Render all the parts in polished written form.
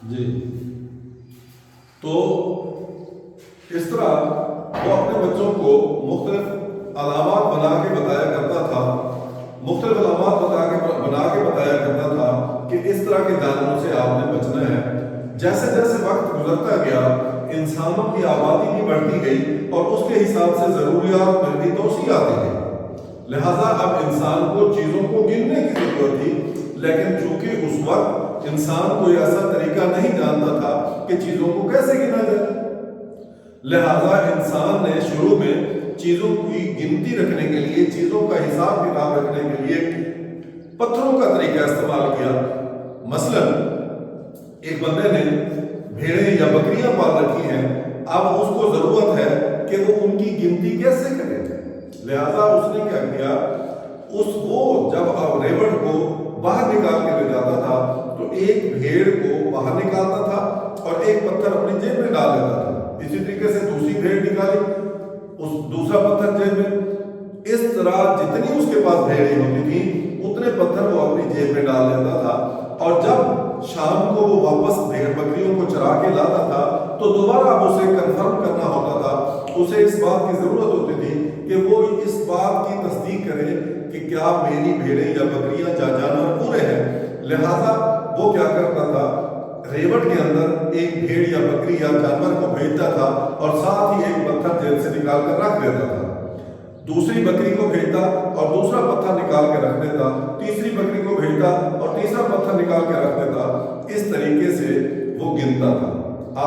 جی تو اس طرح وہ اپنے بچوں کو مختلف علامات بنا کے بتایا کرتا تھا، مختلف علامات بنا کے بتایا کرتا تھا کہ اس طرح کے جانوروں سے آپ نے بچنا ہے۔ جیسے جیسے وقت گزرتا گیا انسانوں کی آبادی بھی بڑھتی گئی اور اس کے حساب سے ضروریات میں بھی توسیع آتی گئی، لہٰذا اب انسان کو چیزوں کو گننے کی ضرورت تھی، لیکن چونکہ اس وقت انسان کوئی ایسا طریقہ نہیں جانتا تھا کہ چیزوں کو کیسے گنا جائے، لہذا انسان نے شروع میں چیزوں کی گنتی رکھنے کے لیے، چیزوں کا حساب کتاب رکھنے کے لیے پتھروں کا طریقہ استعمال کیا۔ مثلا ایک بندے نے بھیڑیں یا بکریاں پال رکھی ہیں، اب اس کو ضرورت ہے کہ وہ ان کی گنتی کیسے کرے، لہذا اس نے کیا کیا، وہ جب ریوڑ کو باہر نکال کے لے جاتا تھا تو ایک بھیڑ کو باہر نکالتا تھا اور ایک پتھر اپنی جیب میں ڈال دیتا تھا، اسی طریقے سے دوسری بھیڑ نکالی، اس دوسرا پتھر جیب میں، اس طرح جتنی اس کے پاس بھیڑیں ہوتی تھیں اتنے پتھر وہ اپنی جیب میں ڈال دیتا تھا، اور جب شام کو وہ واپس بھیڑ بکریوں کو چرا کے لاتا تھا تو دوبارہ اب اسے کنفرم کرنا ہوتا تھا، اسے اس بات کی ضرورت ہوتی تھی کہ وہ اس بات کی تصدیق کرے کہ کیا میری بھیڑیں یا بکریاں یا جانور پورے ہیں، لہذا وہ کیا کرتا تھا، ریوڑ کے اندر ایک بھیڑ یا بکری یا جانور کو بھیجتا تھا اور ساتھ ہی ایک پتھر جیب سے نکال کر رکھ دیتا تھا، دوسری بکری کو بھیجتا اور دوسرا پتھر نکال کے رکھ دیتا، تیسری بکری کو بھیجتا اور تیسرا پتھر نکال کے رکھ دیتا، اس طریقے سے وہ گنتا تھا۔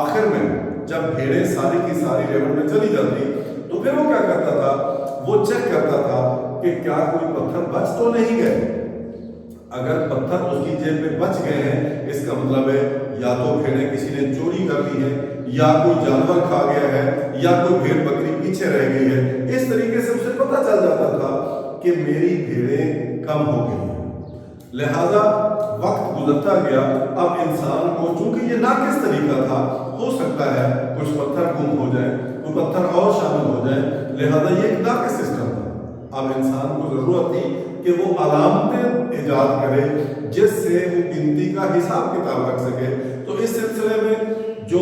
آخر میں جب بھیڑیں ساری کی ساری ریوڑ میں چلی جاتی تو پھر وہ کیا کرتا تھا، وہ چیک کرتا تھا کہ کیا کوئی پتھر بچ تو نہیں گئے، اگر پتھر اس کی جیب میں بچ گئے ہیں اس کا مطلب ہے یا تو بھیڑیں کسی نے چوری کر لی ہے، یا کوئی جانور کھا گیا ہے، یا کوئی بھیڑ بکری پیچھے رہ گئی ہے، اس طریقے سے اسے پتہ چل جاتا تھا کہ میری بھیڑیں کم ہو گئی ہیں۔ لہذا وقت گزرتا گیا، اب انسان کو چونکہ یہ ناقص طریقہ تھا، ہو سکتا ہے کچھ پتھر گم ہو جائیں، کوئی پتھر اور شامل ہو جائیں، لہذا یہ ایک ناقص سسٹم تھا۔ اب انسان کو ضرورت تھی کہ وہ علامتیں ایجاد کرے جس سے وہ گنتی کا حساب کتاب رکھ سکے، تو اس سلسلے میں جو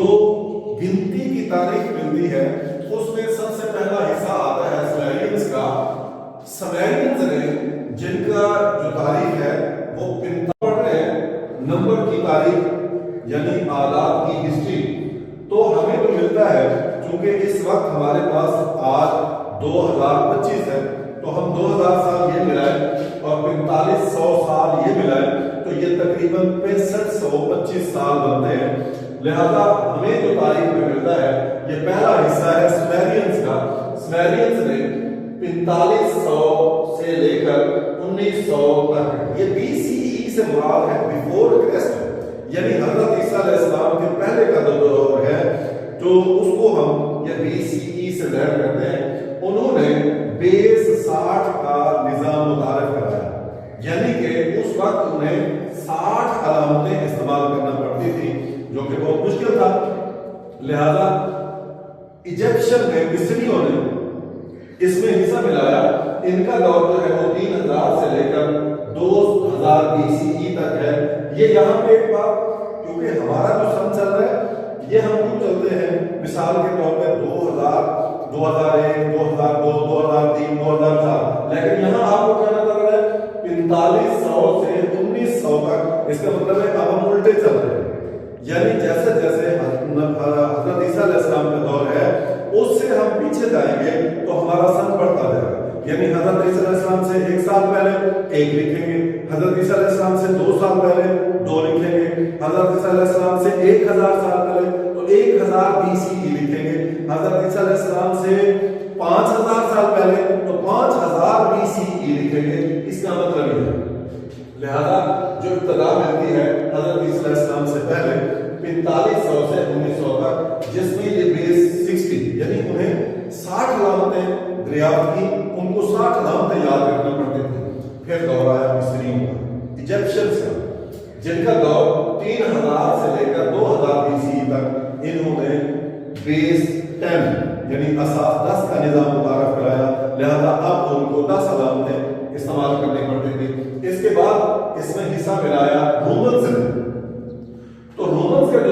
گنتی کی تاریخ ملتی ہے اس میں سب سے پہلا حصہ آتا ہے سمیرینز کا۔ سمیرینز نے جن کا جو تاریخ ہے وہ 45 نمبر کی تاریخ یعنی آلات کی ہسٹری، تو ہمیں جو ملتا ہے چونکہ اس وقت ہمارے پاس آج 2025 ہے تو ہم 2000 سال یہ ملائیں اور 4500 سال یہ ملائیں تو یہ تقریباً 6525 سال بنتے ہیں، لہذا ہمیں جو تاریخ میں ملتا ہے یہ پہلا حصہ ہے سمیرینز کا۔ سمیرینز نے 4500 سے لے کر 1900 تک، یہ BCE سے مراد ہے بیفور کرسٹ، یعنی حضرت عیسیٰ علیہ السلام کے پہلے کا دور ہے، جو اس کو ہم یہ BCE سے لہر کرتے ہیں۔ انہوں نے بیس 60 کا نظام متعارف کرایا، یعنی کہ اس وقت انہیں 60 علامتیں استعمال کرنا پڑتی تھی جو کہ بہت مشکل تھا، لہذا ایجپشن نے، مصریوں نے اس میں حصہ ملایا۔ ان کا دور جو ہے وہ 3000 سے لے کر 2000 BCE تک ہے۔ یہ یہاں پہ ایک بات، کیونکہ ہمارا جو سن چل رہا ہے یہ ہم کیوں چلتے ہیں، مثال کے طور پہ 2000 2001 2002 2003 2004، لیکن یہاں آپ کو کہنا چل رہا ہے 4500 سے 1900 تک، اس کا مطلب ہے اب ہم الٹے چل رہے ہیں، یعنی جیسے جیسے حضرت عیسیٰ علیہ السلام کا دور ہے اس سے ہم پیچھے جائیں گے تو ہمارا سن بڑھتا جائے گا، یعنی حضرت عیسیٰ علیہ السلام سے 1 سال پہلے 1 لکھیں گے، حضرت عیسیٰ علیہ السلام سے 2 سال پہلے 2 لکھیں گے، حضرت عیسیٰ علیہ السلام سے 1000 سال پہلے تو 1000 BCE لکھیں گے، حضرت عیسیٰ علیہ السلام سے 5000 سال پہلے تو 5000 BCE لکھیں گے، اس کا مطلب یہ ہے۔ لہذا جو ابتدا ملتی ہے حضرت عیسیٰ علیہ السلام سے پہلے 4500 سے 1900 تک، جس میں یہ بیس 60 یعنی انہیں 60 علامتیں دریافت کی، ان کو 60 علامتیں یاد رکھنا پڑتی تھی۔ پھر دور آیا مصریوں کا، ایجپشنز کا، جن کا دور 3000 سے لے کر 2000 BCE تک، انہوں نے بیس 10 یعنی اساس 10 کا نظام متعارف کرایا، لہذا اب ان کو 10 علامتیں استعمال کرنی پڑتی تھی۔ اس کے بعد اس میں حصہ ملایا رومنز نے، تو رومنز کا جو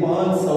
500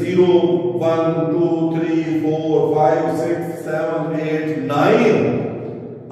0 1 2 3 4 5 6 7 8 9।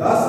10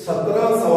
1700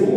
2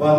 1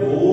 2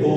2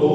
2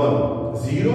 1। 0